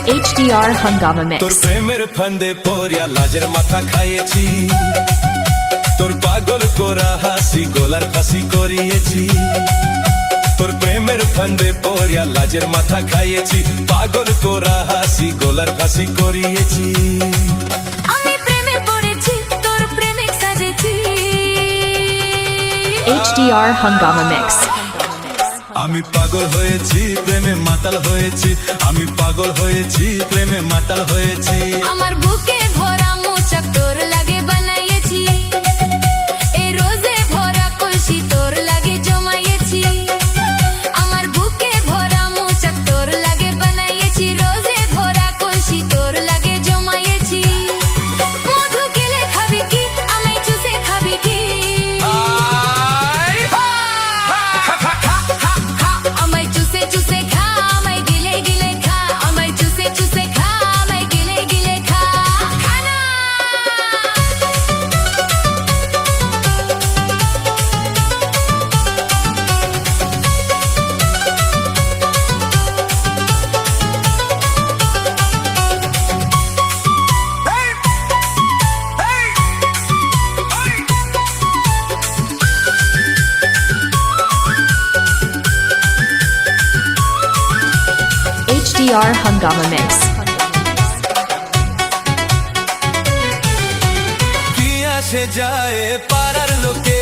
HDR Hungama তোর Mix. প্রেমের ফান্দে পড়িয়া লাজের মাথা খাইয়েছি, তোর পাগল করা হাসি গোলার ফাঁসি করিয়েছি। তোর প্রেমের ফান্দে পড়িয়া লাজের মাথা খাইয়েছি, পাগল করা হাসি গোলার ফাঁসি করিয়েছি। আমি প্রেমে পড়েছি, তোর প্রেমিক সাজেছি। HDR Hungama Mix. আমি পাগল হয়েছি, প্রেমে মাতাল হয়েছি, আমি পাগল হয়েছি, প্রেমে মাতাল হয়েছি। আমার বুকে ভরা মোচক তোর লাগে বানাইয়েছি, এই রোজে ভরা কলসি তোর লাগে জমাইয়েছি। আমার বুকে ভরা মোচক তোর লাগে বানাইয়েছি, রোজে ভরা কলসি তোর লাগে জমাইয়েছি। মধু গেলে খাবি কি, আমায় চুষে খাবি কি? আমায় চুষে চুষে খা, আমায় গিলে গিলে খা, আমায় চুষে চুষে খা, আমায় গিলে গিলে খা। খানা HDR Hungama Mix. কি আসে যায় পাড়ার লোকে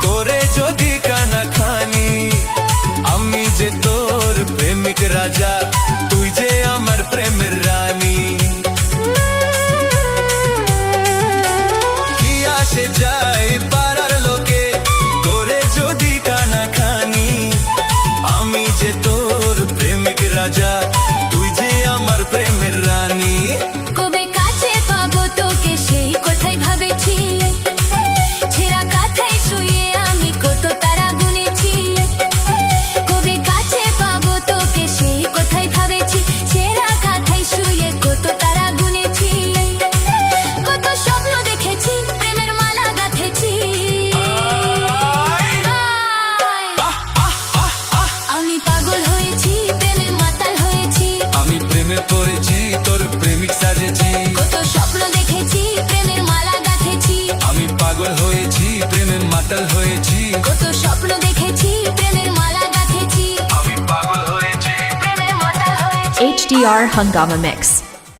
তোরে যদি কানা খানি, আমি যে তোর প্রেমিক রাজা, তুই যে আমার প্রেমের রানী। কি আসে যায় পাড়ার লোকে তোরে যদি কানা খানি, আমি যে তোর প্রেমিক রাজা, তুই যে আমার প্রেমের রানী। কবে কাছে পাবো তোকে সেই কথাই ভাবেছি, ছেঁড়া কাঁথায় শুয়ে আমি কত তারা গুনেছি। কবে কাছে পাবো তোকে সেই কথাই ভাবেছি, ছেঁড়া কাঁথায় শুয়ে কত তারা গুনেছি। কত স্বপ্ন দেখেছি, প্রেমের মালা গাঁথেছি। আমি পাগল হয়েছি, প্রেমে মাতাল হয়েছি। আমি প্রেমে পড়েছি, তোর প্রেমিক সাজেছি। কত স্বপ্ন দেখেছি, প্রেমের মালা গাঁথেছি। আমি পাগল হয়েছি, প্রেমে মাতাল হয়েছি। কত স্বপ্ন দেখেছি, প্রেমের মালা গাঁথেছি। আমি পাগল হয়েছি। প্রেমের মাতাল হয়েছি। HDR Hungama Mix.